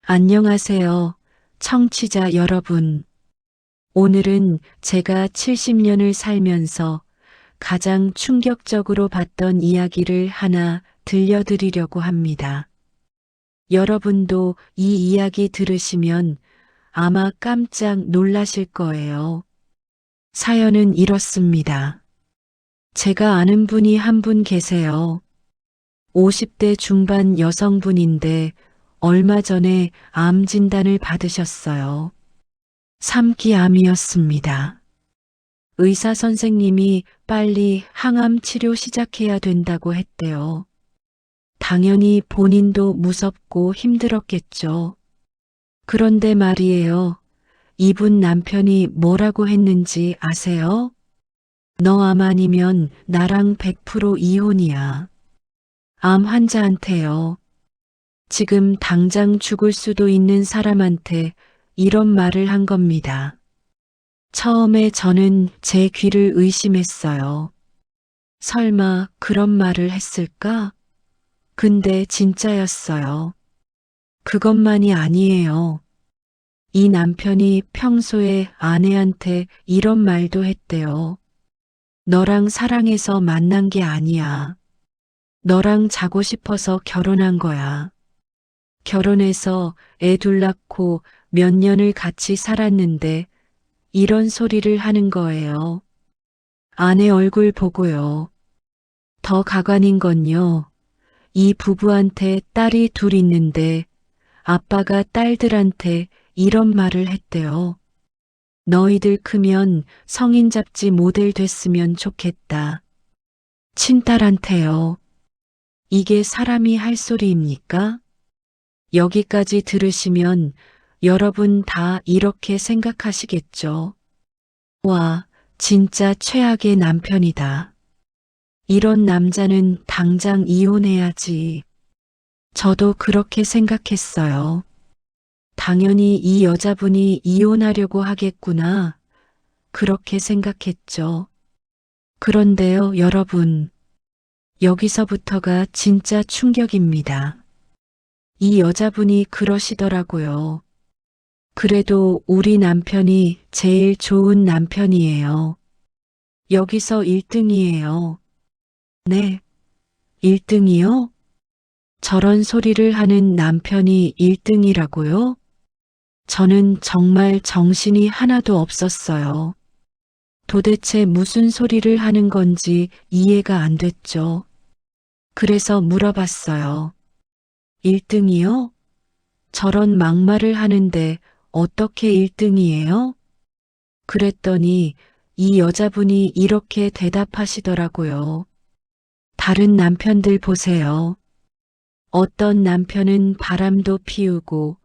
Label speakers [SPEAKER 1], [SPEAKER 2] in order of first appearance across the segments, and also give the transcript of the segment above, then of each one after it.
[SPEAKER 1] 안녕하세요, 청취자 여러분. 오늘은 제가 70년을 살면서 가장 충격적으로 봤던 이야기를 하나 들려드리려고 합니다. 여러분도 이 이야기 들으시면 아마 깜짝 놀라실 거예요. 사연은 이렇습니다. 제가 아는 분이 한 분 계세요. 50대 중반 여성분인데 얼마 전에 암 진단을 받으셨어요. 3기 암이었습니다. 의사 선생님이 빨리 항암 치료 시작해야 된다고 했대요. 당연히 본인도 무섭고 힘들었겠죠. 그런데 말이에요. 이분 남편이 뭐라고 했는지 아세요? 너 암 아니면 나랑 100% 이혼이야. 암 환자한테요. 지금 당장 죽을 수도 있는 사람한테 이런 말을 한 겁니다. 처음에 저는 제 귀를 의심했어요. 설마 그런 말을 했을까? 근데 진짜였어요. 그것만이 아니에요. 이 남편이 평소에 아내한테 이런 말도 했대요. 너랑 사랑해서 만난 게 아니야. 너랑 자고 싶어서 결혼한 거야. 결혼해서 애 둘 낳고 몇 년을 같이 살았는데 이런 소리를 하는 거예요. 아내 얼굴 보고요. 더 가관인 건요. 이 부부한테 딸이 둘 있는데 아빠가 딸들한테 이런 말을 했대요. 너희들 크면 성인 잡지 모델 됐으면 좋겠다. 친딸한테요. 이게 사람이 할 소리입니까? 여기까지 들으시면 여러분 다 이렇게 생각하시겠죠. 와, 진짜 최악의 남편이다. 이런 남자는 당장 이혼해야지. 저도 그렇게 생각했어요. 당연히 이 여자분이 이혼하려고 하겠구나. 그렇게 생각했죠. 그런데요, 여러분. 여기서부터가 진짜 충격입니다. 이 여자분이 그러시더라고요. 그래도 우리 남편이 제일 좋은 남편이에요. 여기서 1등이에요. 네, 1등이요? 저런 소리를 하는 남편이 1등이라고요? 저는 정말 정신이 하나도 없었어요. 도대체 무슨 소리를 하는 건지 이해가 안 됐죠. 그래서 물어봤어요. 1등이요? 저런 막말을 하는데 어떻게 1등이에요? 그랬더니 이 여자분이 이렇게 대답하시더라고요. 다른 남편들 보세요. 어떤 남편은 바람도 피우고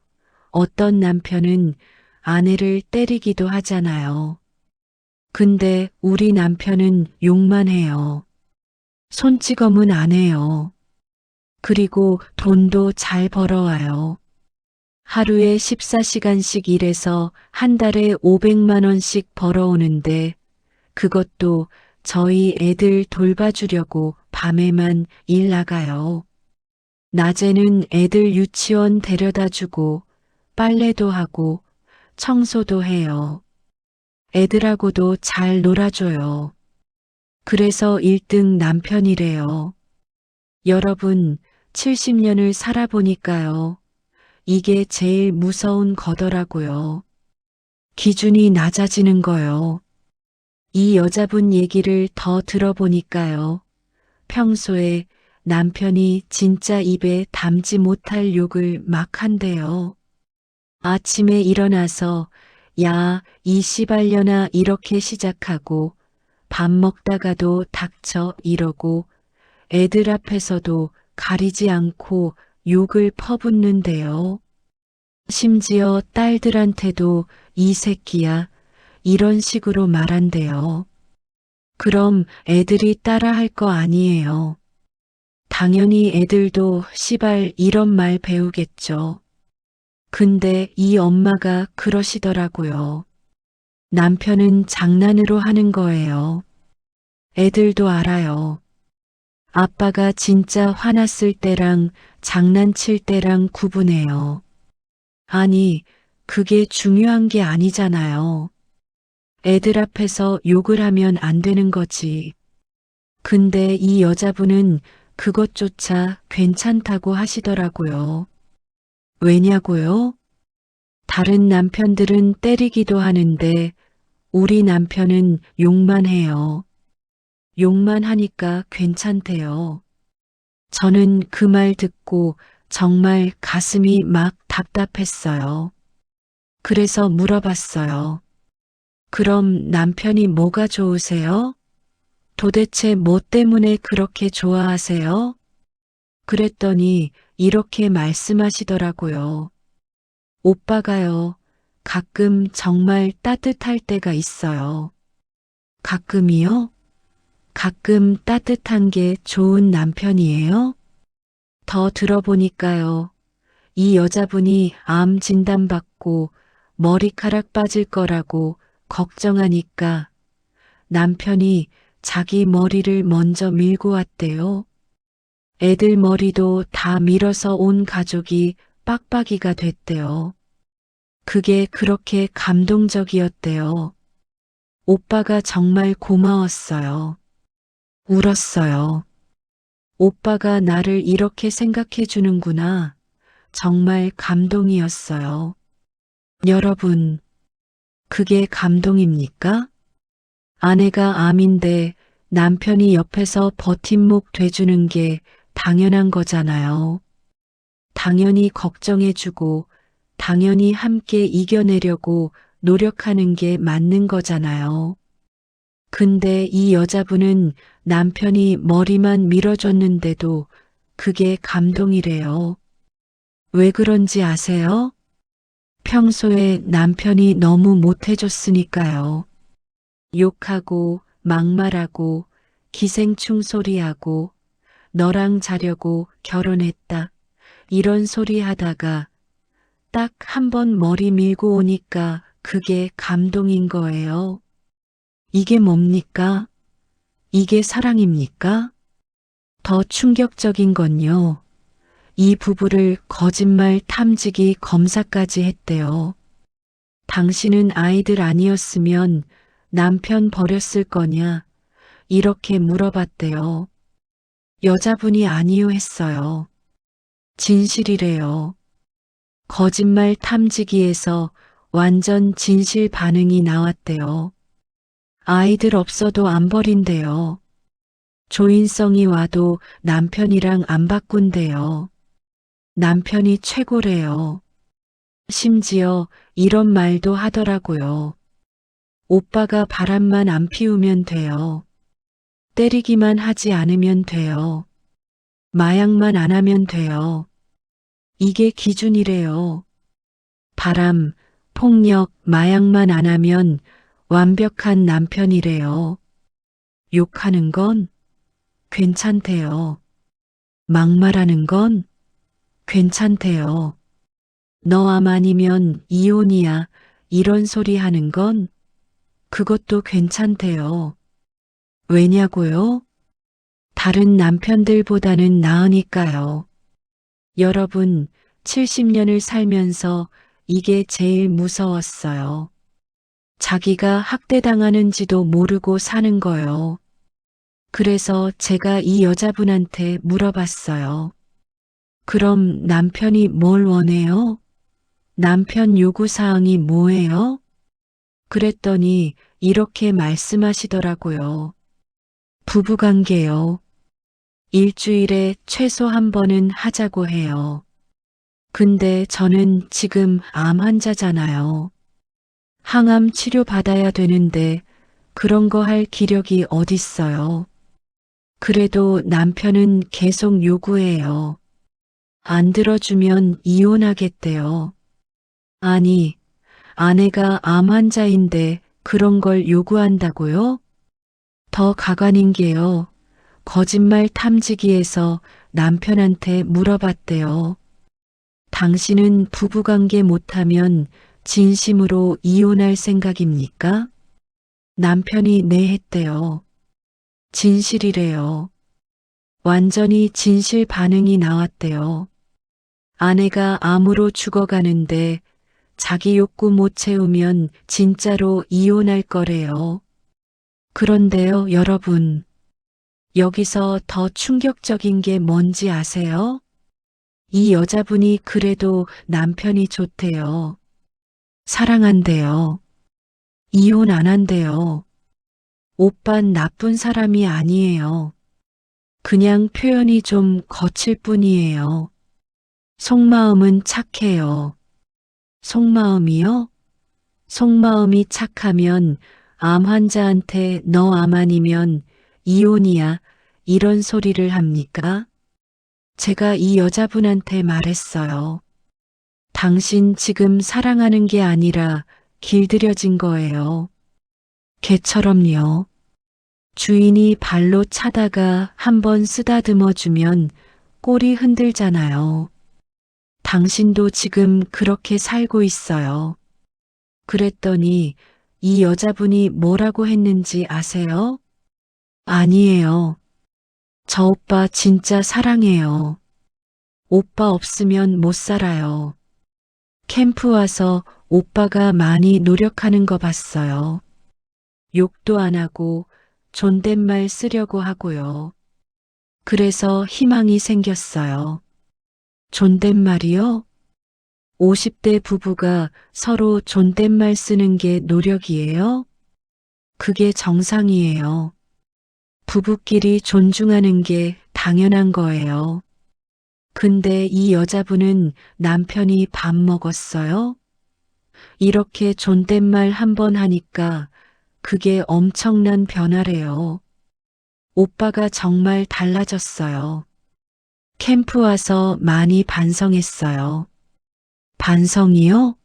[SPEAKER 1] 어떤 남편은 아내를 때리기도 하잖아요. 근데 우리 남편은 욕만 해요. 손찌검은 안 해요. 그리고 돈도 잘 벌어와요. 하루에 14시간씩 일해서 한 달에 500만 원씩 벌어오는데 그것도 저희 애들 돌봐주려고 밤에만 일 나가요. 낮에는 애들 유치원 데려다 주고 빨래도 하고 청소도 해요. 애들하고도 잘 놀아줘요. 그래서 1등 남편이래요. 여러분, 70년을 살아보니까요. 이게 제일 무서운 거더라고요. 기준이 낮아지는 거요. 이 여자분 얘기를 더 들어보니까요. 평소에 남편이 진짜 입에 담지 못할 욕을 막 한대요. 아침에 일어나서 야, 이 씨발년아 이렇게 시작하고 밥 먹다가도 닥쳐 이러고 애들 앞에서도 가리지 않고 욕을 퍼붓는데요. 심지어 딸들한테도 이 새끼야 이런 식으로 말한대요. 그럼 애들이 따라할 거 아니에요. 당연히 애들도 시발 이런 말 배우겠죠. 근데 이 엄마가 그러시더라고요. 남편은 장난으로 하는 거예요. 애들도 알아요. 아빠가 진짜 화났을 때랑 장난칠 때랑 구분해요. 아니, 그게 중요한 게 아니잖아요. 애들 앞에서 욕을 하면 안 되는 거지. 근데 이 여자분은 그것조차 괜찮다고 하시더라고요. 왜냐고요? 다른 남편들은 때리기도 하는데 우리 남편은 욕만 해요. 욕만 하니까 괜찮대요. 저는 그 말 듣고 정말 가슴이 막 답답했어요. 그래서 물어봤어요. 그럼 남편이 뭐가 좋으세요? 도대체 뭐 때문에 그렇게 좋아하세요? 그랬더니 이렇게 말씀하시더라고요. 오빠가요, 가끔 정말 따뜻할 때가 있어요. 가끔이요? 가끔 따뜻한 게 좋은 남편이에요? 더 들어보니까요. 이 여자분이 암 진단받고 머리카락 빠질 거라고 걱정하니까 남편이 자기 머리를 먼저 밀고 왔대요. 애들 머리도 다 밀어서 온 가족이 빡빡이가 됐대요. 그게 그렇게 감동적이었대요. 오빠가 정말 고마웠어요. 울었어요. 오빠가 나를 이렇게 생각해 주는구나. 정말 감동이었어요. 여러분, 그게 감동입니까? 아내가 암인데 남편이 옆에서 버팀목 돼주는 게 당연한 거잖아요. 당연히 걱정해주고, 당연히 함께 이겨내려고 노력하는 게 맞는 거잖아요. 근데 이 여자분은 남편이 머리만 밀어줬는데도 그게 감동이래요. 왜 그런지 아세요? 평소에 남편이 너무 못해줬으니까요. 욕하고 막말하고 기생충 소리하고 너랑 자려고 결혼했다. 이런 소리 하다가 딱 한 번 머리 밀고 오니까 그게 감동인 거예요. 이게 뭡니까? 이게 사랑입니까? 더 충격적인 건요. 이 부부를 거짓말 탐지기 검사까지 했대요. 당신은 아이들 아니었으면 남편 버렸을 거냐? 이렇게 물어봤대요. 여자분이 아니요 했어요. 진실이래요. 거짓말 탐지기에서 완전 진실 반응이 나왔대요. 아이들 없어도 안 버린대요. 조인성이 와도 남편이랑 안 바꾼대요. 남편이 최고래요. 심지어 이런 말도 하더라고요. 오빠가 바람만 안 피우면 돼요. 때리기만 하지 않으면 돼요. 마약만 안 하면 돼요. 이게 기준이래요. 바람, 폭력, 마약만 안 하면 완벽한 남편이래요. 욕하는 건 괜찮대요. 막말하는 건 괜찮대요. 너 암 아니면 이혼이야. 이런 소리 하는 건 그것도 괜찮대요. 왜냐고요? 다른 남편들보다는 나으니까요. 여러분, 70년을 살면서 이게 제일 무서웠어요. 자기가 학대당하는지도 모르고 사는 거요. 그래서 제가 이 여자분한테 물어봤어요. 그럼 남편이 뭘 원해요? 남편 요구사항이 뭐예요? 그랬더니 이렇게 말씀하시더라고요. 부부관계요. 일주일에 최소 한 번은 하자고 해요. 근데 저는 지금 암 환자잖아요. 항암 치료 받아야 되는데 그런 거 할 기력이 어딨어요. 그래도 남편은 계속 요구해요. 안 들어주면 이혼하겠대요. 아니, 아내가 암 환자인데 그런 걸 요구한다고요? 더 가관인 게요. 거짓말 탐지기에서 남편한테 물어봤대요. 당신은 부부관계 못하면 진심으로 이혼할 생각입니까? 남편이 네 했대요. 진실이래요. 완전히 진실 반응이 나왔대요. 아내가 암으로 죽어가는데 자기 욕구 못 채우면 진짜로 이혼할 거래요. 그런데요, 여러분. 여기서 더 충격적인 게 뭔지 아세요? 이 여자분이 그래도 남편이 좋대요. 사랑한대요. 이혼 안 한대요. 오빤 나쁜 사람이 아니에요. 그냥 표현이 좀 거칠 뿐이에요. 속마음은 착해요. 속마음이요? 속마음이 착하면 암 환자한테 너 암 아니면 이혼이야 이런 소리를 합니까? 제가 이 여자분한테 말했어요. 당신 지금 사랑하는 게 아니라 길들여진 거예요. 개처럼요. 주인이 발로 차다가 한번 쓰다듬어 주면 꼬리 흔들잖아요. 당신도 지금 그렇게 살고 있어요. 그랬더니 이 여자분이 뭐라고 했는지 아세요? 아니에요. 저 오빠 진짜 사랑해요. 오빠 없으면 못 살아요. 캠프 와서 오빠가 많이 노력하는 거 봤어요. 욕도 안 하고 존댓말 쓰려고 하고요. 그래서 희망이 생겼어요. 존댓말이요? 50대 부부가 서로 존댓말 쓰는 게 노력이에요? 그게 정상이에요. 부부끼리 존중하는 게 당연한 거예요. 근데 이 여자분은 남편이 밥 먹었어요? 이렇게 존댓말 한 번 하니까 그게 엄청난 변화래요. 오빠가 정말 달라졌어요. 캠프 와서 많이 반성했어요. 반성이요?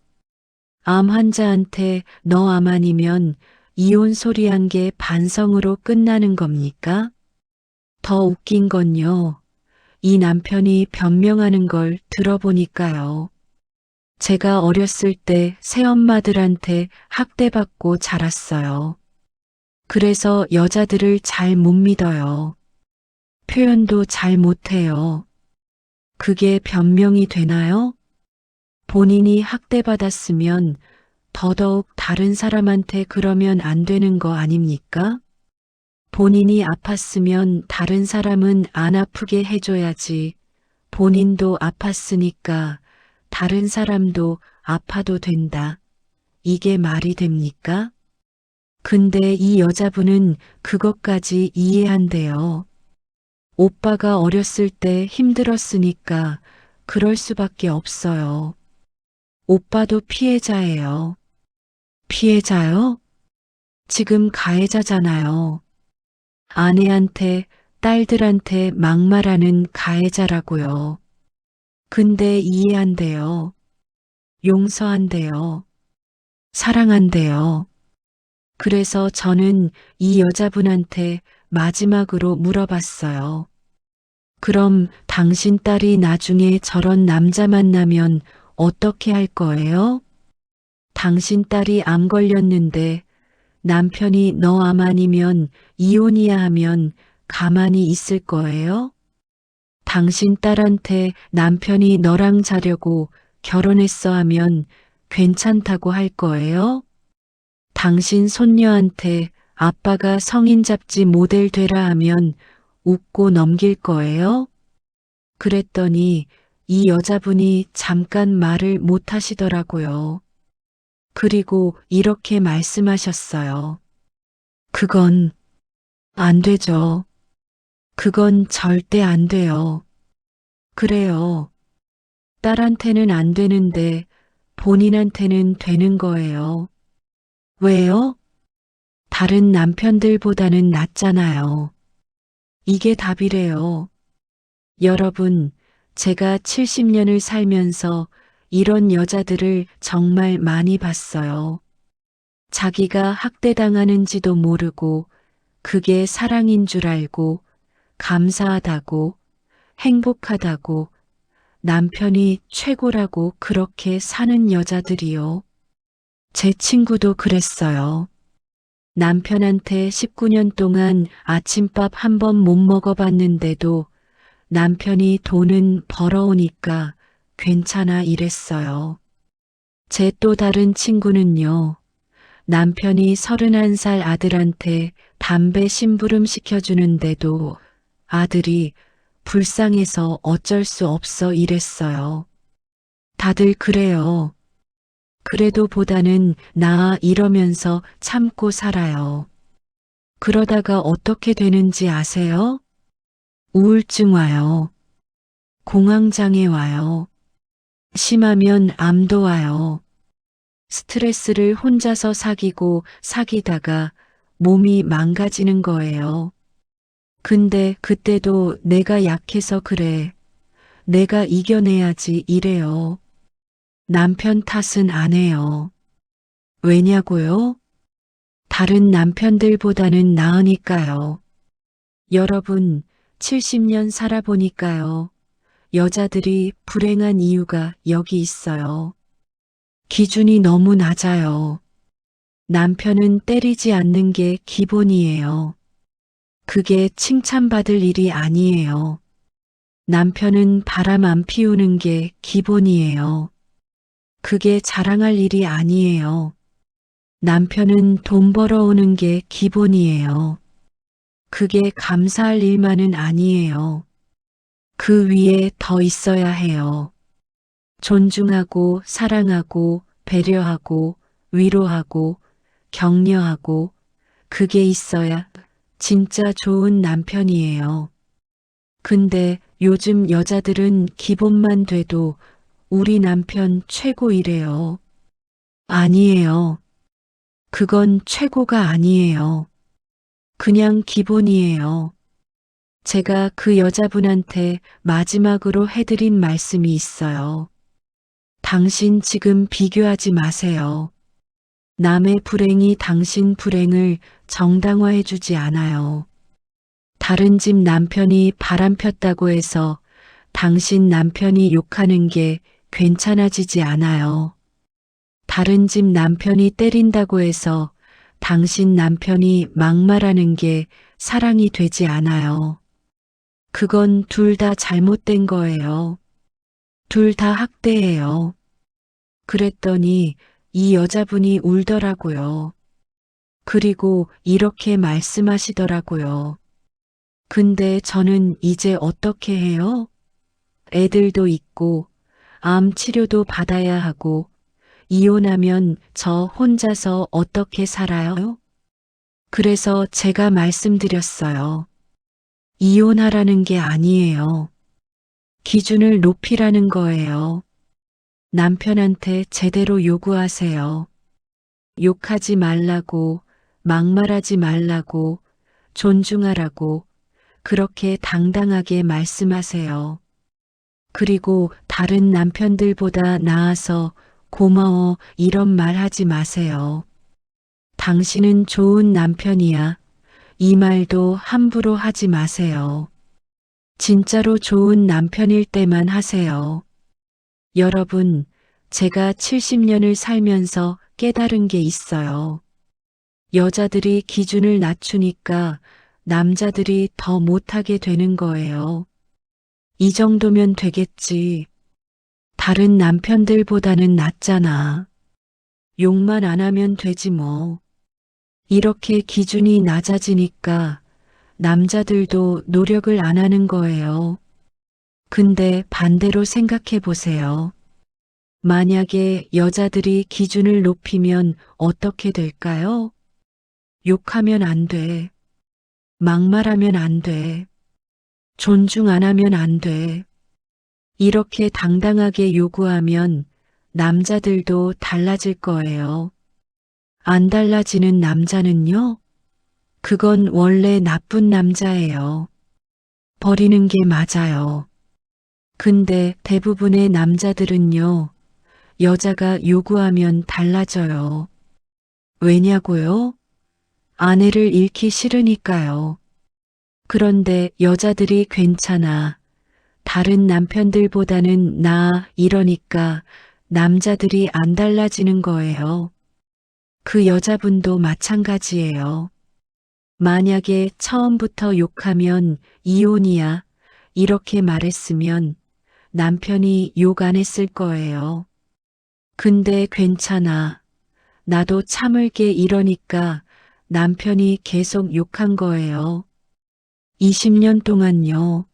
[SPEAKER 1] 암 환자한테 너 암 아니면 이혼 소리 한 게 반성으로 끝나는 겁니까? 더 웃긴 건요. 이 남편이 변명하는 걸 들어보니까요. 제가 어렸을 때 새엄마들한테 학대받고 자랐어요. 그래서 여자들을 잘 못 믿어요. 표현도 잘 못해요. 그게 변명이 되나요? 본인이 학대받았으면 더더욱 다른 사람한테 그러면 안 되는 거 아닙니까? 본인이 아팠으면 다른 사람은 안 아프게 해줘야지. 본인도 아팠으니까 다른 사람도 아파도 된다. 이게 말이 됩니까? 근데 이 여자분은 그것까지 이해한대요. 오빠가 어렸을 때 힘들었으니까 그럴 수밖에 없어요. 오빠도 피해자예요. 피해자요? 지금 가해자잖아요. 아내한테, 딸들한테 막말하는 가해자라고요. 근데 이해한대요. 용서한대요. 사랑한대요. 그래서 저는 이 여자분한테 마지막으로 물어봤어요. 그럼 당신 딸이 나중에 저런 남자 만나면 어떻게 할 거예요? 당신 딸이 암 걸렸는데 남편이 너 암 아니면 이혼이야 하면 가만히 있을 거예요? 당신 딸한테 남편이 너랑 자려고 결혼했어 하면 괜찮다고 할 거예요? 당신 손녀한테 아빠가 성인 잡지 모델 되라 하면 웃고 넘길 거예요? 그랬더니 이 여자분이 잠깐 말을 못 하시더라고요. 그리고 이렇게 말씀하셨어요. 그건 안 되죠. 그건 절대 안 돼요. 그래요. 딸한테는 안 되는데 본인한테는 되는 거예요. 왜요? 다른 남편들보다는 낫잖아요. 이게 답이래요. 여러분, 제가 70년을 살면서 이런 여자들을 정말 많이 봤어요. 자기가 학대당하는지도 모르고 그게 사랑인 줄 알고 감사하다고 행복하다고 남편이 최고라고 그렇게 사는 여자들이요. 제 친구도 그랬어요. 남편한테 19년 동안 아침밥 한 번 못 먹어봤는데도 남편이 돈은 벌어오니까 괜찮아 이랬어요. 제 또 다른 친구는요. 남편이 31살 아들한테 담배 심부름 시켜주는데도 아들이 불쌍해서 어쩔 수 없어 이랬어요. 다들 그래요. 그래도 보다는 나아 이러면서 참고 살아요. 그러다가 어떻게 되는지 아세요? 우울증 와요. 공황장애 와요. 심하면 암도 와요. 스트레스를 혼자서 사기다가 몸이 망가지는 거예요. 근데 그때도 내가 약해서 그래. 내가 이겨내야지 이래요. 남편 탓은 안 해요. 왜냐고요? 다른 남편들보다는 나으니까요. 여러분, 70년 살아보니까요. 여자들이 불행한 이유가 여기 있어요. 기준이 너무 낮아요. 남편은 때리지 않는 게 기본이에요. 그게 칭찬받을 일이 아니에요. 남편은 바람 안 피우는 게 기본이에요. 그게 자랑할 일이 아니에요. 남편은 돈 벌어오는 게 기본이에요. 그게 감사할 일만은 아니에요. 그 위에 더 있어야 해요. 존중하고 사랑하고 배려하고 위로하고 격려하고 그게 있어야 진짜 좋은 남편이에요. 근데 요즘 여자들은 기본만 돼도 우리 남편 최고이래요. 아니에요. 그건 최고가 아니에요. 그냥 기본이에요. 제가 그 여자분한테 마지막으로 해드린 말씀이 있어요. 당신 지금 비교하지 마세요. 남의 불행이 당신 불행을 정당화해주지 않아요. 다른 집 남편이 바람 폈다고 해서 당신 남편이 욕하는 게 괜찮아지지 않아요. 다른 집 남편이 때린다고 해서 당신 남편이 막말하는 게 사랑이 되지 않아요. 그건 둘 다 잘못된 거예요. 둘 다 학대예요. 그랬더니 이 여자분이 울더라고요. 그리고 이렇게 말씀하시더라고요. 근데 저는 이제 어떻게 해요? 애들도 있고, 암 치료도 받아야 하고, 이혼하면 저 혼자서 어떻게 살아요? 그래서 제가 말씀드렸어요. 이혼하라는 게 아니에요. 기준을 높이라는 거예요. 남편한테 제대로 요구하세요. 욕하지 말라고, 막말하지 말라고, 존중하라고, 그렇게 당당하게 말씀하세요. 그리고 다른 남편들보다 나아서 고마워 이런 말 하지 마세요. 당신은 좋은 남편이야. 이 말도 함부로 하지 마세요. 진짜로 좋은 남편일 때만 하세요. 여러분, 제가 70년을 살면서 깨달은 게 있어요. 여자들이 기준을 낮추니까 남자들이 더 못하게 되는 거예요. 이 정도면 되겠지. 다른 남편들보다는 낫잖아. 욕만 안 하면 되지 뭐. 이렇게 기준이 낮아지니까 남자들도 노력을 안 하는 거예요. 근데 반대로 생각해 보세요. 만약에 여자들이 기준을 높이면 어떻게 될까요? 욕하면 안 돼. 막말하면 안 돼. 존중 안 하면 안 돼. 이렇게 당당하게 요구하면 남자들도 달라질 거예요. 안 달라지는 남자는요? 그건 원래 나쁜 남자예요. 버리는 게 맞아요. 근데 대부분의 남자들은요, 여자가 요구하면 달라져요. 왜냐고요? 아내를 잃기 싫으니까요. 그런데 여자들이 괜찮아. 다른 남편들보다는 나아 이러니까 남자들이 안 달라지는 거예요. 그 여자분도 마찬가지예요. 만약에 처음부터 욕하면 이혼이야 이렇게 말했으면 남편이 욕 안 했을 거예요. 근데 괜찮아. 나도 참을게 이러니까 남편이 계속 욕한 거예요. 20년 동안요.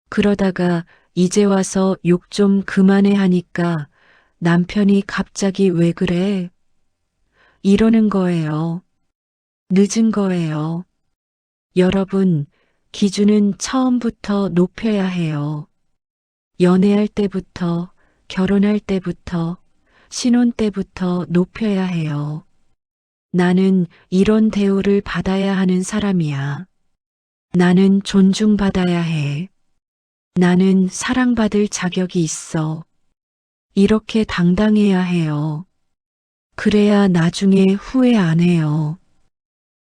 [SPEAKER 1] 그러다가 이제 와서 욕 좀 그만해 하니까 남편이 갑자기 왜 그래? 이러는 거예요. 늦은 거예요. 여러분, 기준은 처음부터 높여야 해요. 연애할 때부터, 결혼할 때부터, 신혼 때부터 높여야 해요. 나는 이런 대우를 받아야 하는 사람이야. 나는 존중받아야 해. 나는 사랑받을 자격이 있어. 이렇게 당당해야 해요. 그래야 나중에 후회 안 해요.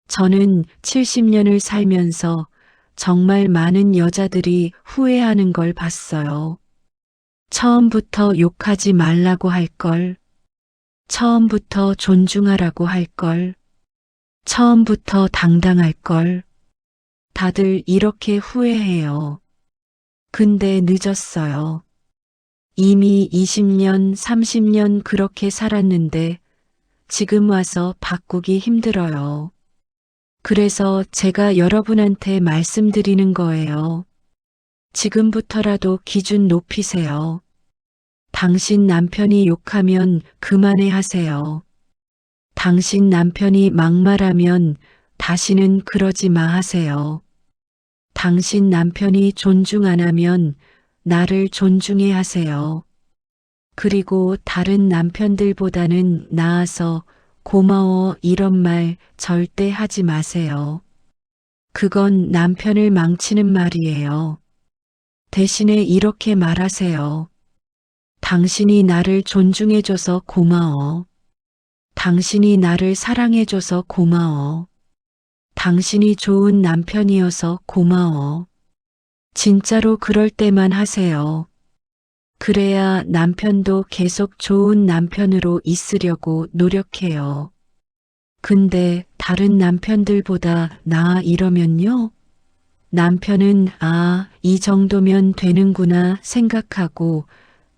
[SPEAKER 1] 저는 70년을 살면서 정말 많은 여자들이 후회하는 걸 봤어요. 처음부터 욕하지 말라고 할 걸, 처음부터 존중하라고 할 걸, 처음부터 당당할 걸. 다들 이렇게 후회해요. 근데 늦었어요. 이미 20년, 30년 그렇게 살았는데 지금 와서 바꾸기 힘들어요. 그래서 제가 여러분한테 말씀드리는 거예요. 지금부터라도 기준 높이세요. 당신 남편이 욕하면 그만해 하세요. 당신 남편이 막말하면 다시는 그러지 마 하세요. 당신 남편이 존중 안 하면 나를 존중해 하세요. 그리고 다른 남편들보다는 나아서 고마워 이런 말 절대 하지 마세요. 그건 남편을 망치는 말이에요. 대신에 이렇게 말하세요. 당신이 나를 존중해줘서 고마워. 당신이 나를 사랑해줘서 고마워. 당신이 좋은 남편이어서 고마워. 진짜로 그럴 때만 하세요. 그래야 남편도 계속 좋은 남편으로 있으려고 노력해요. 근데 다른 남편들보다 나아 이러면요? 남편은 이 정도면 되는구나 생각하고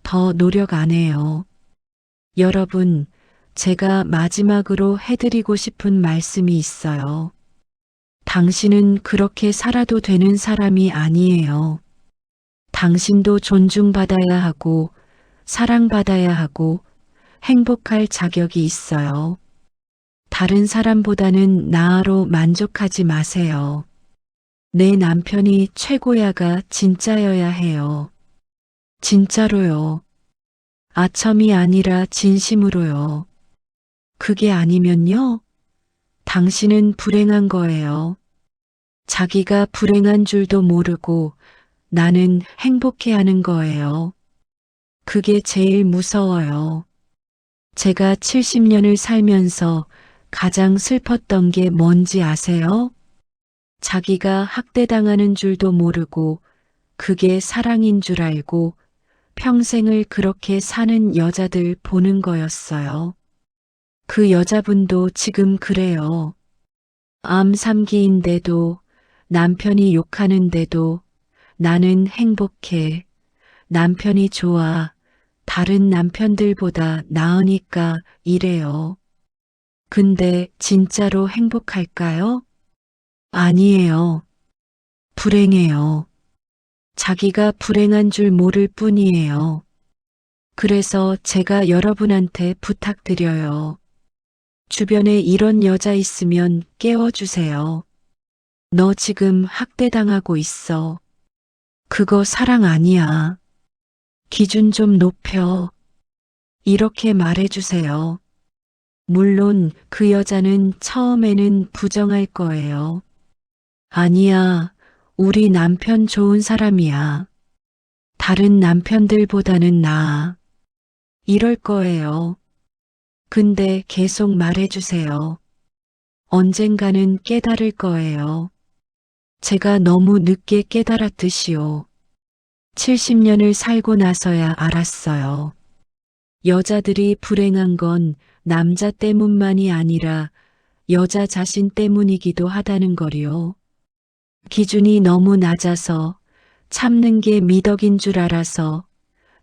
[SPEAKER 1] 더 노력 안 해요. 여러분, 제가 마지막으로 해드리고 싶은 말씀이 있어요. 당신은 그렇게 살아도 되는 사람이 아니에요. 당신도 존중받아야 하고, 사랑받아야 하고, 행복할 자격이 있어요. 다른 사람보다는 나아로 만족하지 마세요. 내 남편이 최고야가 진짜여야 해요. 진짜로요. 아첨이 아니라 진심으로요. 그게 아니면요? 당신은 불행한 거예요. 자기가 불행한 줄도 모르고 나는 행복해 하는 거예요. 그게 제일 무서워요. 제가 70년을 살면서 가장 슬펐던 게 뭔지 아세요? 자기가 학대당하는 줄도 모르고 그게 사랑인 줄 알고 평생을 그렇게 사는 여자들 보는 거였어요. 그 여자분도 지금 그래요. 암 3기인데도 남편이 욕하는데도 나는 행복해. 남편이 좋아. 다른 남편들보다 나으니까 이래요. 근데 진짜로 행복할까요? 아니에요. 불행해요. 자기가 불행한 줄 모를 뿐이에요. 그래서 제가 여러분한테 부탁드려요. 주변에 이런 여자 있으면 깨워주세요. 너 지금 학대당하고 있어. 그거 사랑 아니야. 기준 좀 높여. 이렇게 말해주세요. 물론 그 여자는 처음에는 부정할 거예요. 아니야, 우리 남편 좋은 사람이야. 다른 남편들보다는 나아. 이럴 거예요. 근데 계속 말해주세요. 언젠가는 깨달을 거예요. 제가 너무 늦게 깨달았듯이요. 70년을 살고 나서야 알았어요. 여자들이 불행한 건 남자 때문만이 아니라 여자 자신 때문이기도 하다는 거리요. 기준이 너무 낮아서 참는 게 미덕인 줄 알아서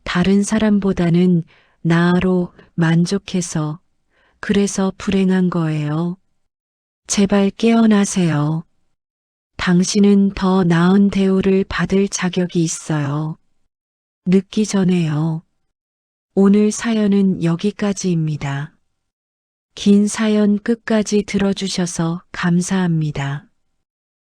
[SPEAKER 1] 다른 사람보다는 나로 만족해서 그래서 불행한 거예요. 제발 깨어나세요. 당신은 더 나은 대우를 받을 자격이 있어요. 늦기 전에요. 오늘 사연은 여기까지입니다. 긴 사연 끝까지 들어주셔서 감사합니다.